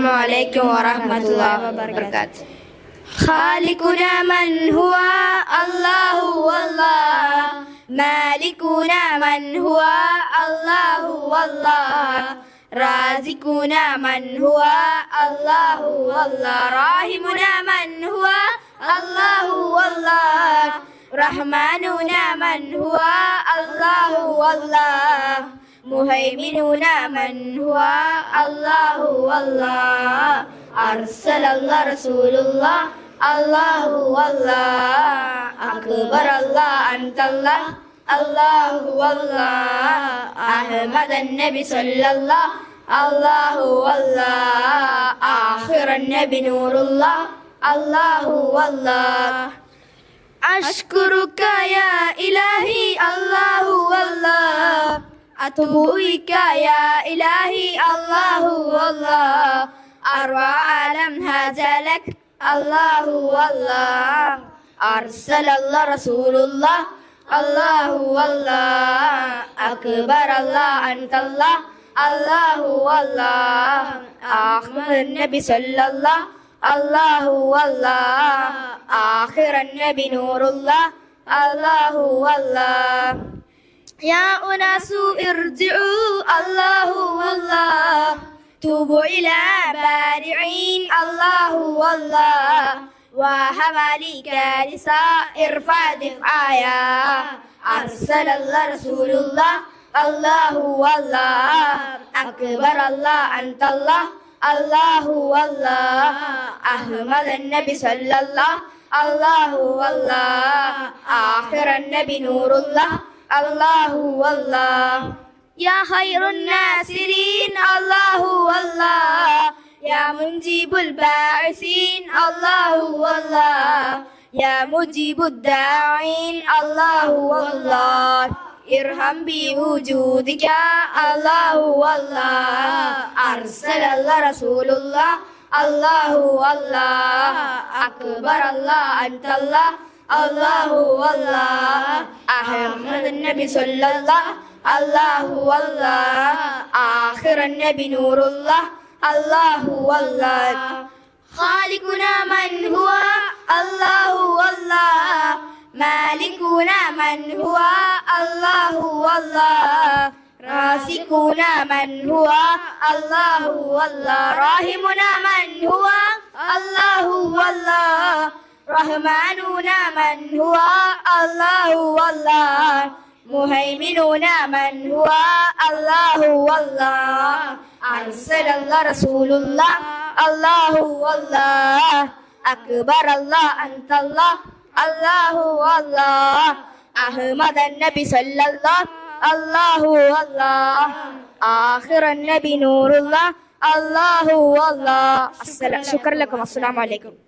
അസ്സലാമു അലൈക്കും വറഹ്മത്തുള്ളാഹി വബറകാതുഹു. ഖാലിഖുനാ മൻ ഹുവ അല്ലാഹു വല്ലാഹ്, മാലികുനാ മൻ ഹുവ അല്ലാഹു വല്ലാഹ്, റാസിഖുനാ മൻ ഹുവ അല്ലാഹു വല്ലാഹ്, റാഹിമുനാ മൻ ഹുവ അല്ലാഹു വല്ലാഹ്, റഹ്മാനുനാ മൻ ഹുവ അല്ലാഹു വല്ലാഹ്, മുഹൈമിനുനാ മൻ ഹുവ അല്ലാഹു വല്ലാഹ്, അർസലല്ലാഹു റസൂലുള്ളാഹ് അല്ലാഹു വല്ലാഹ്, അക്ബർ അല്ലാഹ് അൻതല്ലാഹ് അല്ലാഹു വല്ലാഹ്, അഹ്മദൻ നബി സല്ലല്ലാഹ് അല്ലാഹു വല്ലാഹ്, ആഖിറൻ നബി നൂറുല്ലാഹ് അല്ലാഹു വല്ലാഹ്. അഷ്കുറുക യാ ഇലാഹി അല്ലാഹു വല്ലാഹ്, അത്ബുഇക യാ ഇലാഹി അല്ലാഹു വല്ലാഹ്, അർവാ ആലം ഹജലക് അല്ലാഹു വല്ലാഹ്, അർസലല്ലാഹു റസൂലുള്ളാഹ് അല്ലാഹു വല്ലാഹ്, അക്ബർ അല്ലാഹ് അൻതല്ലാഹ് അല്ലാഹു വല്ലാഹ്, അഹ്മദൻ നബി സല്ലല്ലാഹ് അല്ലാഹു വല്ലാഹ്, ആഖിറൻ നബി നൂറുല്ലാഹ് അല്ലാഹു വല്ലാഹ്. യാ ഉനാസു ഇർജിഉ അല്ലാഹു വല്ലാഹ്, توبوا إلى بارعين الله والله، وحواليك لسائر فادف آيا، أرسل الله رسول الله الله والله، أكبر الله أنت الله الله والله، أحمد النبي صلى الله الله والله، آخر النبي نور الله الله والله. يا خير الناصرين الله والله، يا منجيب الباعثين الله والله، يا مجيب الداعين الله والله، ارحم بوجودك الله والله، أرسل الله رسول الله الله والله، أكبر الله أنت الله الله والله، أحمد النبي صلى الله الله والله، آخر النبي نور الله الله والله. خالقنا من هو الله والله، مالكنا من هو الله والله، رازقنا من هو الله والله، راحمنا من هو الله والله، رحماننا من هو الله والله، മുഹൈമിനുനാ മൻ ഹുവ അല്ലാഹു വല്ലാഹ്, അർസലല്ലാഹു റസൂലുള്ളാഹ് അല്ലാഹു വല്ലാഹ്, അക്ബർ അല്ലാഹ് അൻതല്ലാഹ് അല്ലാഹു വല്ലാഹ്, അഹ്മദൻ നബി സല്ലല്ലാഹ് അല്ലാഹു വല്ലാഹ്, ആഖിറൻ നബി നൂറുല്ലാഹ് അല്ലാഹു വല്ലാഹ്. ശുക്രൻ ലക്കും. അസ്സലാമു അലൈക്കും.